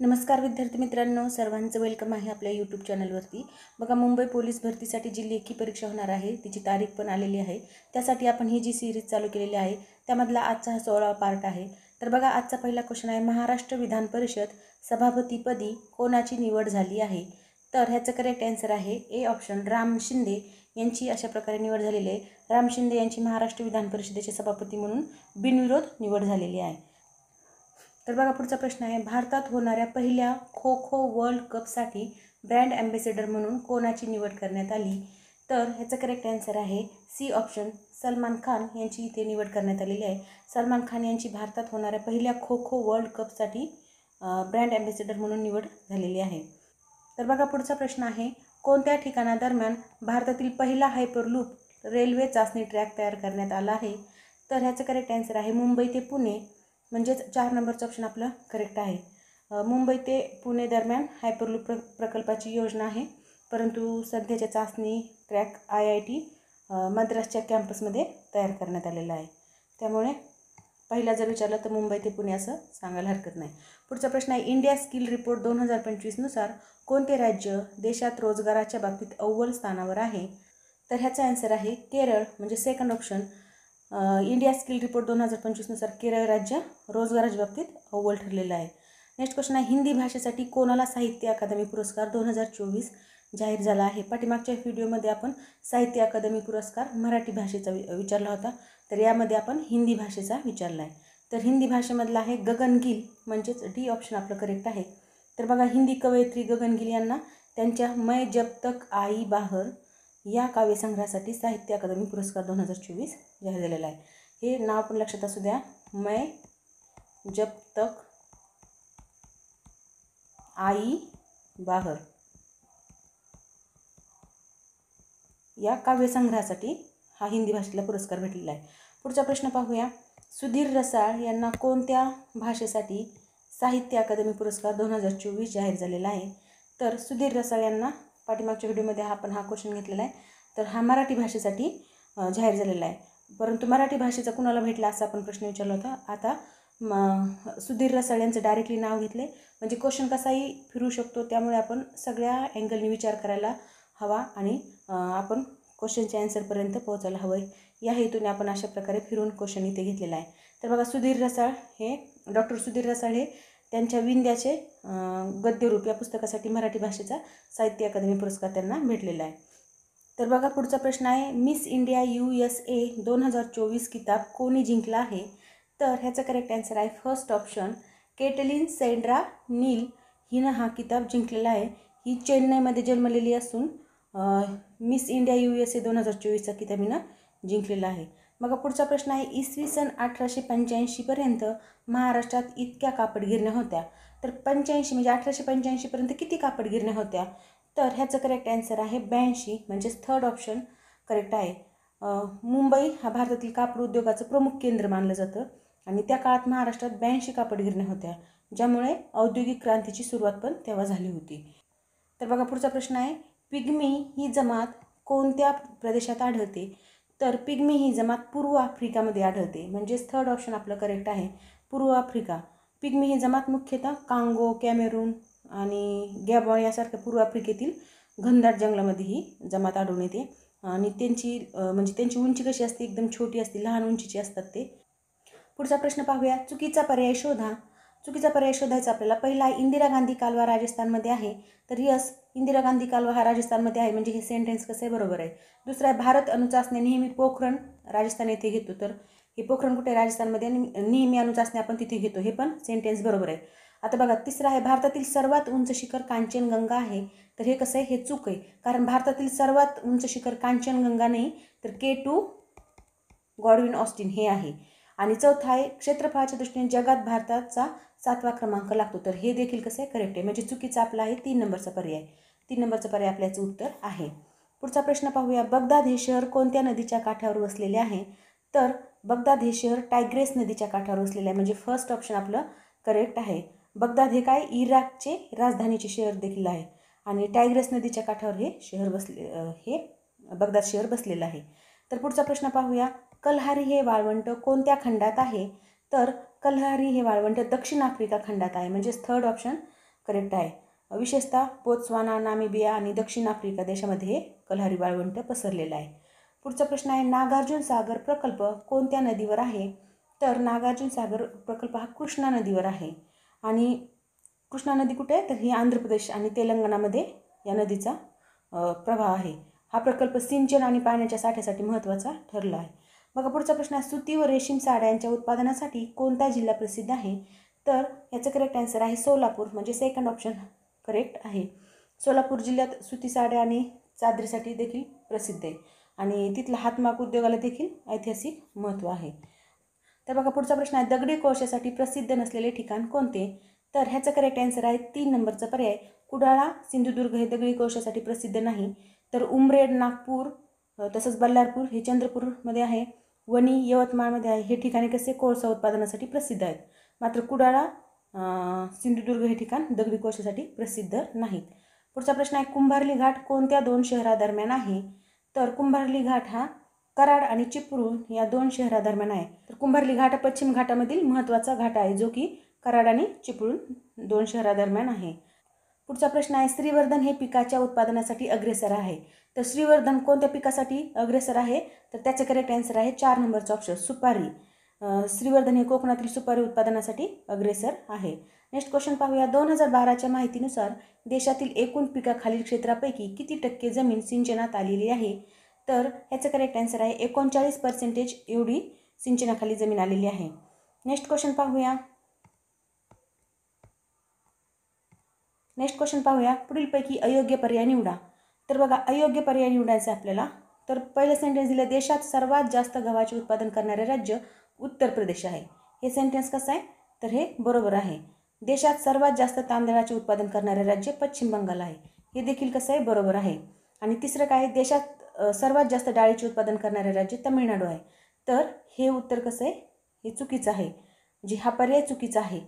नमस्कार विद्यार्थी मित्रांनो, सर्वांचं वेलकम आहे आपल्या यूट्यूब चॅनलवरती। बघा, मुंबई पोलीस भरतीसाठी जी लेखी परीक्षा होणार आहे तिची तारीख पण आलेली आहे। त्यासाठी आपण ही जी सिरीज चालू केलेली आहे त्यामधला आजचा हा 16वा पार्ट आहे। तर बघा, आजचा पहिला क्वेश्चन आहे, महाराष्ट्र विधान परिषद सभापतीपदी कोणाची निवड झाली आहे? तर ह्याचं करेक्ट आन्सर आहे ए ऑप्शन, राम शिंदे यांची अशा प्रकारे निवड झालेली आहे। राम शिंदे यांची महाराष्ट्र विधान परिषदेचे सभापती म्हणून बिनविरोध निवड झालेली आहे। तर बघा, पुढचा प्रश्न आहे, भारतात होणाऱ्या पहिल्या kho kho world कपसाठी brand ambassador म्हणून कोणाची निवड करण्यात आली? तर ह्याचं करेक्ट आन्सर आहे सी ऑप्शन, सलमान खान यांची इथे निवड करण्यात आलेली आहे। सलमान खान यांची भारतात होणाऱ्या पहिल्या kho kho world कपसाठी brand ambassador म्हणून निवड झालेली आहे। तर बघा, पुढचा प्रश्न आहे, कोणत्या ठिकाणादरम्यान भारतातील पहिला हायपरलूप रेल्वे चाचणी ट्रॅक तयार करण्यात आला आहे? तर ह्याचं करेक्ट आन्सर आहे मुंबई ते पुणे, म्हणजेच 4 नंबरचं ऑप्शन आपलं करेक्ट आहे। मुंबई ते पुणे दरम्यान हायपरलूप प्रकल्पाची योजना आहे, परंतु सध्याच्या चाचणी ट्रॅक IIT मद्रासच्या कॅम्पसमध्ये तयार करण्यात आलेला आहे। त्यामुळे पहिला जर विचारलं तर मुंबई ते पुणे असं सांगायला हरकत नाही। पुढचा प्रश्न आहे, इंडिया स्किल रिपोर्ट 2025 नुसार कोणते राज्य देशात रोजगाराच्या बाबतीत अव्वल स्थानावर आहे? तर ह्याचा आन्सर आहे केरळ, म्हणजे second option. India skill report 2025 नुसार केरळ राज्य रोजगाराच्या बाबतीत अव्वल ठरलेलं आहे। नेक्स्ट क्वेश्चन आहे, हिंदी भाषेसाठी कोणाला साहित्य अकादमी पुरस्कार 2024 जाहीर झाला आहे? पाठीमागच्या व्हिडिओमध्ये आपण साहित्य अकादमी पुरस्कार मराठी भाषेचा विचारला होता, तर यामध्ये आपण हिंदी भाषेचा विचारला आहे। तर हिंदी भाषेमधला आहे गगन गिल, म्हणजेच डी ऑप्शन आपलं करेक्ट आहे। तर बघा, हिंदी कवयित्री गगन गिल यांना त्यांच्या मैं जब तक आई बाहर या काव्यसंग्रहासाठी साहित्य अकादमी पुरस्कार 2024 जाहीर झालेला आहे। हे नाव पण लक्षात असू द्या, मैं जब तक आई बाहर या काव्यसंग्रहासाठी हा हिंदी भाषेतला पुरस्कार भेटलेला आहे। पुढचा प्रश्न पाहूया, सुधीर रसाळ यांना कोणत्या भाषेसाठी साहित्य अकादमी पुरस्कार 2024 जाहीर झालेला आहे? तर सुधीर रसाळ यांना पाठीमागच्या व्हिडिओमध्ये आपण हा क्वेश्चन घेतलेला आहे, तर हा मराठी भाषेसाठी जाहीर झालेला आहे। परंतु मराठी भाषेचा कुणाला भेटला असा आपण प्रश्न विचारला होता। आता सुधीर रसाळ यांचं डायरेक्टली नाव घेतले, म्हणजे क्वेश्चन कसाही फिरू शकतो, त्यामुळे आपण सगळ्या अँगलने विचार करायला हवा आणि आपण क्वेश्चनच्या आन्सरपर्यंत पोहोचायला हवं, या हेतूने आपण अशा प्रकारे फिरून क्वेश्चन इथे घेतलेला आहे। तर बघा, सुधीर रसाळ हे डॉक्टर सुधीर रसाळ हे त्यांच्या विंध्याचे गद्यरूप या पुस्तकासाठी मराठी भाषेचा साहित्य अकादमी पुरस्कार त्यांना भेटलेला आहे। तर बघा, पुढचा प्रश्न आहे, मिस इंडिया USA 2024 किताब कोणी जिंकला आहे? तर ह्याचा करेक्ट आन्सर आहे फर्स्ट ऑप्शन, केटलीन सेंड्रा नील हिनं हा किताब जिंकलेला आहे। ही चेन्नईमध्ये जन्मलेली असून मिस इंडिया USA 2024चा किताब हिनं जिंकलेला आहे। बघा, पुढचा प्रश्न आहे, इसवी सन 1885 पर्यंत महाराष्ट्रात इतक्या कापड गिरण्या होत्या? तर 85 म्हणजे 1885 पर्यंत किती कापड गिरण्या होत्या? तर ह्याचं करेक्ट आन्सर आहे 82, म्हणजेच थर्ड ऑप्शन करेक्ट आहे। मुंबई हा भारतातील कापड उद्योगाचं प्रमुख केंद्र मानलं जातं आणि त्या काळात महाराष्ट्रात 82 कापड गिरण्या होत्या, ज्यामुळे औद्योगिक क्रांतीची सुरुवात पण तेव्हा झाली होती। तर बघा, पुढचा प्रश्न आहे, पिग्मी ही जमात कोणत्या प्रदेशात आढळते? तर पिग्मी ही जमात पूर्व आफ्रिकामध्ये आढळते, म्हणजेच थर्ड ऑप्शन आपलं करेक्ट आहे पूर्व आफ्रिका। पिग्मी ही जमात मुख्यतः कांगो, कॅमेरून आणि गॅबॉन यासारख्या पूर्व आफ्रिकेतील घनदाट जंगलामध्ये ही जमात आढळून येते आणि त्यांची उंची कशी असते, एकदम छोटी असते, लहान उंचीची असतात ते। पुढचा प्रश्न पाहूया, चुकीचा पर्याय शोधा। चुकीचा पर्याय शोधायचा आपल्याला। पहिला, इंदिरा गांधी कालवा राजस्थानमध्ये आहे, तर यस, इंदिरा गांधी कालवा हा राजस्थानमध्ये आहे, म्हणजे हे सेंटेन्स कसं आहे, बरोबर आहे। दुसरा आहे, भारत अणुचाचण्या नेहमी पोखरण राजस्थान येथे घेतो, तर हे पोखरण कुठे राजस्थानमध्ये आणि नेहमी अणुचाचण्या आपण तिथे घेतो, हे पण सेंटेन्स बरोबर आहे। आता बघा, तिसरा आहे, भारतातील सर्वात उंच शिखर कांचनगंगा आहे, तर हे कसं आहे, हे चूक आहे, कारण भारतातील सर्वात उंच शिखर कांचनगंगा नाही तर K2 गॉडविन ऑस्टिन हे आहे। आणि चौथा आहे, क्षेत्रफळाच्या दृष्टीने जगात भारताचा 7वा क्रमांक लागतो, तर हे देखील कसं आहे, करेक्ट आहे, म्हणजे चुकीचा आपला आहे 3 नंबरचा पर्याय। 3 नंबरचा पर्याय आपल्याचं उत्तर आहे। पुढचा प्रश्न पाहूया, बगदाद हे शहर कोणत्या नदीच्या काठावर वसलेले आहे? तर बगदाद हे शहर टायग्रेस नदीच्या काठावर वसलेले आहे, म्हणजे फर्स्ट ऑप्शन आपलं करेक्ट आहे। बगदाद हे काय, इराकचे राजधानीचे शहर देखील आहे आणि टायग्रेस नदीच्या काठावर हे बगदाद शहर बसलेलं आहे। तर पुढचा प्रश्न पाहूया, कल्हारी हे वाळवंट कोणत्या खंडात आहे? तर कल्हारी हे वाळवंट दक्षिण आफ्रिका खंडात आहे, म्हणजेच थर्ड ऑप्शन करेक्ट आहे. विशेषतः बोत्सवाना, नामिबिया आणि दक्षिण आफ्रिका देशामध्ये हे कल्हारी वाळवंट पसरलेलं आहे. पुढचा प्रश्न आहे, नागार्जुन सागर प्रकल्प कोणत्या नदीवर आहे? तर नागार्जुन सागर प्रकल्प हा कृष्णा नदीवर आहे. आणि कृष्णा नदी कुठे आहे? तर ही आंध्र प्रदेश आणि तेलंगणामध्ये या नदीचा प्रवाह आहे. हा प्रकल्प सिंचन आणि पाण्याच्या साठ्यासाठी महत्त्वाचा ठरला आहे. बघा पुढचा प्रश्न आहे, सुती व रेशीम साड्यांच्या उत्पादनासाठी कोणता जिल्हा प्रसिद्ध आहे? तर याचं करेक्ट आन्सर आहे सोलापूर, म्हणजे सेकंड ऑप्शन करेक्ट आहे. सोलापूर जिल्ह्यात सुती साड्या आणि चादरीसाठी देखील प्रसिद्ध आहे आणि तिथला हातमाग उद्योगाला देखील ऐतिहासिक महत्त्व आहे. तर बघा पुढचा प्रश्न आहे, दगडी कोळशासाठी प्रसिद्ध नसलेले ठिकाण कोणते? तर ह्याचं करेक्ट आन्सर आहे 3 नंबरचा पर्याय, कुडाळा, सिंधुदुर्ग हे दगडी कोळशासाठी प्रसिद्ध नाही. तर उमरेड, नागपूर, तसंच बल्लारपूर हे चंद्रपूरमध्ये आहे. वणी यवतमाळमध्ये आहे. हे ठिकाणे कसे कोळसा उत्पादनासाठी प्रसिद्ध आहेत. मात्र कुडाळा, सिंधुदुर्ग हे ठिकाण दगडी कोळशासाठी प्रसिद्ध नाहीत. पुढचा प्रश्न आहे, कुंभार्ली घाट कोणत्या 2 शहरादरम्यान आहे? तर कुंभार्ली घाट हा कराड आणि चिपळूण या 2 शहरादरम्यान आहे. तर कुंभार्ली घाट पश्चिम घाटामधील महत्त्वाचा घाट आहे, जो की कराड आणि चिपळूण 2 शहरादरम्यान आहे. पुढचा प्रश्न आहे, श्रीवर्धन हे पिकाच्या उत्पादनासाठी अग्रेसर आहे. तर श्रीवर्धन कोणत्या पिकासाठी अग्रेसर आहे? तर त्याचे करेक्ट आन्सर आहे 4 नंबरचा ऑप्शन सुपारी. श्रीवर्धन हे कोकणातील सुपारी उत्पादनासाठी अग्रेसर आहे. नेक्स्ट क्वेश्चन पाहूया, 2012च्या माहितीनुसार देशातील एकूण पिकाखालील क्षेत्रापैकी किती टक्के जमीन सिंचनात आलेली आहे? तर ह्याचं करेक्ट आन्सर आहे 39% एवढी सिंचनाखाली जमीन आलेली आहे. नेक्स्ट क्वेश्चन पाहूया, पुढीलपैकी अयोग्य पर्याय निवडा. तर बघा अयोग्य पर्याय निवडायचा आपल्याला. तर पहिलं सेंटेन्स दिलं, देशात सर्वात जास्त गव्हाचे उत्पादन करणारे राज्य उत्तर प्रदेश आहे. हे सेंटेन्स कसं आहे? तर हे बरोबर आहे. देशात सर्वात जास्त तांदळाचे उत्पादन करणारे राज्य पश्चिम बंगाल आहे. हे देखील कसं आहे? बरोबर आहे. आणि तिसरं काय, देशात सर्वात जास्त डाळीचे उत्पादन करणारे राज्य तामिळनाडू आहे. तर हे उत्तर कसं आहे? हे चुकीचं आहे, म्हणजे हा पर्याय चुकीचा आहे.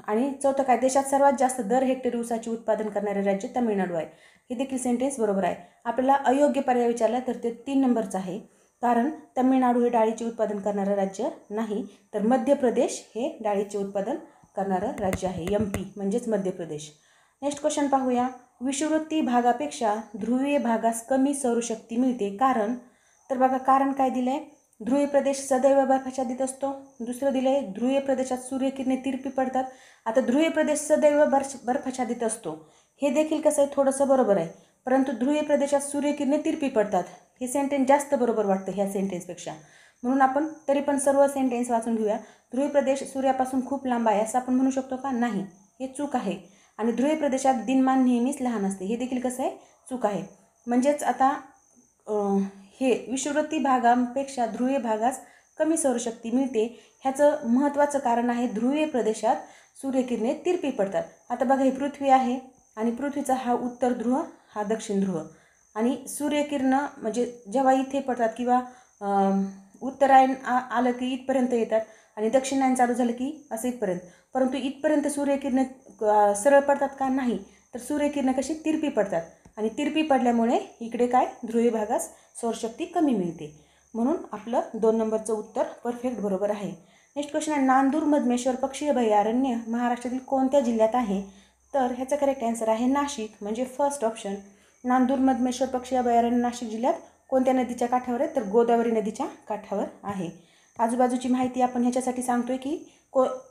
आणि चौथं काय, देशात सर्वात जास्त दर हेक्टरी ऊसाचे उत्पादन करणारे राज्य तामिळनाडू आहे. हे देखील सेंटेन्स बरोबर आहे. आपल्याला अयोग्य पर्याय विचारला तर ते 3 नंबरचं आहे, कारण तामिळनाडू हे डाळीचे उत्पादन करणारं राज्य नाही. तर मध्य प्रदेश हे डाळीचे उत्पादन करणारं राज्य आहे, MP म्हणजेच मध्य प्रदेश. नेक्स्ट क्वेश्चन पाहूया, विषुववृत्तीय भागापेक्षा ध्रुवीय भागास कमी सौरशक्ती मिळते कारण? तर बघा कारण काय दिलं आहे, ध्रुवीय प्रदेश सदैव बर्फाच्छादित असतो. दुसरं दिलं आहे, ध्रुवीय प्रदेशात सूर्यकिरणे तिरपी पडतात. आता ध्रुवीय प्रदेश सदैव बर्फाच्छादित असतो, हे देखील कसं आहे? थोडंसं बरोबर आहे, परंतु ध्रुवीय प्रदेशात सूर्यकिरणे तिरपी पडतात हे सेंटेन्स जास्त बरोबर वाटतं ह्या सेंटेन्सपेक्षा. म्हणून आपण तरी पण सर्व सेंटेन्स वाचून घेऊया. ध्रुवीय प्रदेश सूर्यापासून खूप लांब आहे असं आपण म्हणू शकतो का? नाही, हे चूक आहे. आणि ध्रुवीय प्रदेशात दिनमान नेहमीच लहान असते, हे देखील कसं आहे? चूक आहे. म्हणजेच आता हे विषुववृत्तीय भागांपेक्षा ध्रुवीय भागास कमी सौरशक्ती मिळते. ह्याचं महत्त्वाचं कारण आहे, ध्रुवीय प्रदेशात सूर्यकिरणे तिरपी पडतात. आता बघा, ही पृथ्वी आहे आणि पृथ्वीचा हा उत्तर ध्रुव, हा दक्षिण ध्रुव. आणि सूर्यकिरणं म्हणजे जेव्हा इथे पडतात किंवा उत्तरायण आलं की इथपर्यंत येतात आणि दक्षिणायन चालू झालं की असं इथपर्यंत. परंतु इथपर्यंत सूर्यकिरणं सरळ पडतात का? नाही. तर सूर्यकिरणं कशी तिरपी पडतात आणि तिरपी पडल्यामुळे इकडे काय, ध्रुवीय भागास सौरशक्ती कमी मिळते. म्हणून आपलं 2 नंबरचं उत्तर परफेक्ट बरोबर आहे. नेक्स्ट क्वेश्चन आहे, नांदूर मधमेश्वर पक्षी अभयारण्य महाराष्ट्रातील कोणत्या जिल्ह्यात आहे? तर ह्याचं करेक्ट आन्सर आहे नाशिक, म्हणजे फर्स्ट ऑप्शन. नांदूर मधमेश्वर पक्षी अभयारण्य नाशिक जिल्ह्यात कोणत्या नदीच्या काठावर आहे? तर गोदावरी नदीच्या काठावर आहे. आजूबाजूची माहिती आपण ह्याच्यासाठी सांगतोय की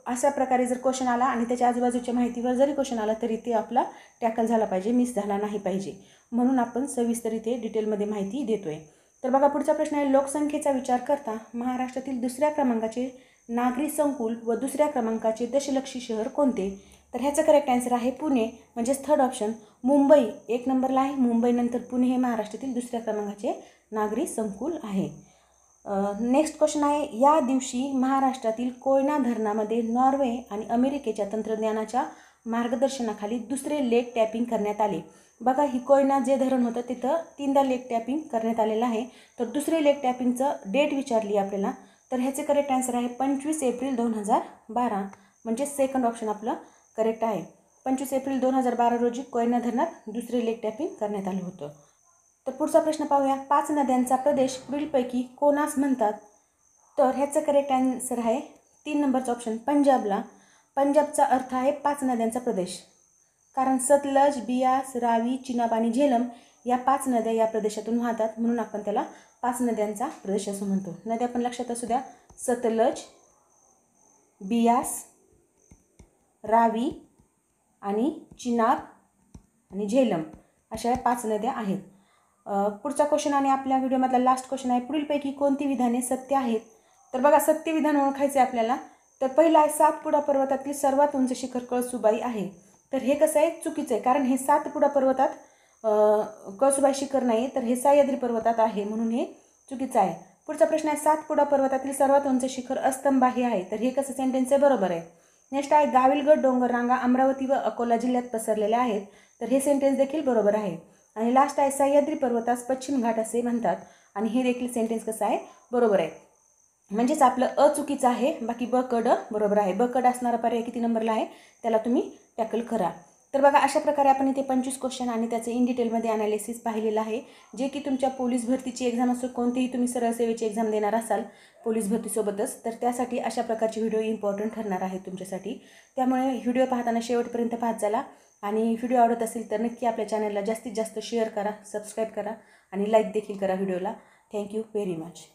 अशा प्रकारे जर क्वेश्चन आला आणि त्याच्या आजूबाजूच्या माहितीवर जरी क्वेश्चन आला तरी ते आपला टॅकल झाला पाहिजे, मिस झाला नाही पाहिजे. म्हणून आपण सविस्तर इथे डिटेलमध्ये माहिती देतोय. तर बघा पुढचा प्रश्न आहे, लोकसंख्येचा विचार करता महाराष्ट्रातील 2ऱ्या क्रमांकाचे नागरी संकुल व 2ऱ्या क्रमांकाचे दशलक्षी शहर कोणते? तर ह्याचं करेक्ट आन्सर आहे पुणे, म्हणजेच थर्ड ऑप्शन. मुंबई 1 नंबरला आहे. मुंबईनंतर पुणे हे महाराष्ट्रातील 2ऱ्या क्रमांकाचे नागरी संकुल आहे. नेक्स्ट क्वेश्चन आहे, या दिवशी महाराष्ट्रातील कोयना धरणामध्ये नॉर्वे आणि अमेरिकेच्या तंत्रज्ञानाच्या मार्गदर्शनाखाली 2रे लेक टॅपिंग करण्यात आले. बघा, ही कोयना जे धरण होतं तिथं 3दा लेक टॅपिंग करण्यात आलेलं आहे. तर 2रे लेक टॅपिंगचं डेट विचारली आपल्याला. तर ह्याचे करेक्ट आन्सर आहे 25 एप्रिल 2012, म्हणजे सेकंड ऑप्शन आपलं करेक्ट आहे. 25 एप्रिल 2012 रोजी कोयना धरणात 2रे लेक टॅपिंग करण्यात आलं होतं. तर पुढचा प्रश्न पाहूया, 5 नद्यांचा प्रदेश पुढीलपैकी कोणास म्हणतात? तर ह्याचं करेक्ट आन्सर आहे 3 नंबरचा ऑप्शन पंजाबला. पंजाबचा अर्थ आहे 5 नद्यांचा प्रदेश, कारण सतलज, बियास, रावी, चिनाब आणि झेलम या 5 नद्या या प्रदेशातून वाहतात, म्हणून आपण त्याला 5 नद्यांचा प्रदेश असं म्हणतो. नद्या पण लक्षात असू द्या, सतलज, बियास, रावी आणि चिनाब आणि झेलम अशा 5 नद्या आहेत. पुढचा क्वेश्चन आणि आपल्या व्हिडिओमधला लास्ट क्वेश्चन आहे, पुढीलपैकी कोणती विधाने सत्य आहेत? तर बघा, सत्य विधान ओळखायचे आपल्याला. तर पहिलं आहे, सातपुडा पर्वतातील सर्वात उंच शिखर कळसुबाई आहे. तर हे कसं आहे, चुकीचं आहे, कारण हे सातपुडा पर्वतात कळसुबाई शिखर नाही, तर हे सह्याद्री पर्वतात आहे, म्हणून हे चुकीचं आहे. पुढचा प्रश्न आहे, सातपुडा पर्वतातील सर्वात उंच शिखर अस्तंबाही आहे. तर हे कसं सेंटेन्स आहे, बरोबर आहे. नेक्स्ट आहे, गाविलगड डोंगर रांगा अमरावती व अकोला जिल्ह्यात पसरलेल्या आहेत. तर हे सेंटेन्स देखील बरोबर आहे. आणि लास्ट आहे, सह्याद्री पर्वतास पश्चिम घाट असे म्हणतात, आणि हे देखील सेंटेन्स कसं आहे, बरोबर आहे. म्हणजेच आपलं चुकीचं आहे, बाकी ब क ड बरोबर आहे. ब क ड असणारा पर्याय किती नंबरला आहे त्याला तुम्ही टॅकल करा. तर बघा, अशा प्रकारे आपण इथे 25 क्वेश्चन आणि त्याचं इन डिटेलमध्ये ॲनालिसिस पाहिलेलं आहे, जे की तुमच्या पोलीस भरतीची एक्झाम असो, कोणतीही तुम्ही सरळ सेवेची एक्झाम देणार असाल पोलीस भरतीसोबतच, तर त्यासाठी अशा प्रकारचे व्हिडिओ इम्पॉर्टंट ठरणार आहे तुमच्यासाठी. त्यामुळे व्हिडिओ पाहताना शेवटपर्यंत पाहत चला, आणि व्हिडिओ आवडत असेल तर नक्की आपल्या चॅनलला जास्तीत जास्त शेअर करा, सबस्क्राईब करा आणि लाईक देखील करा व्हिडिओला. Thank you very much.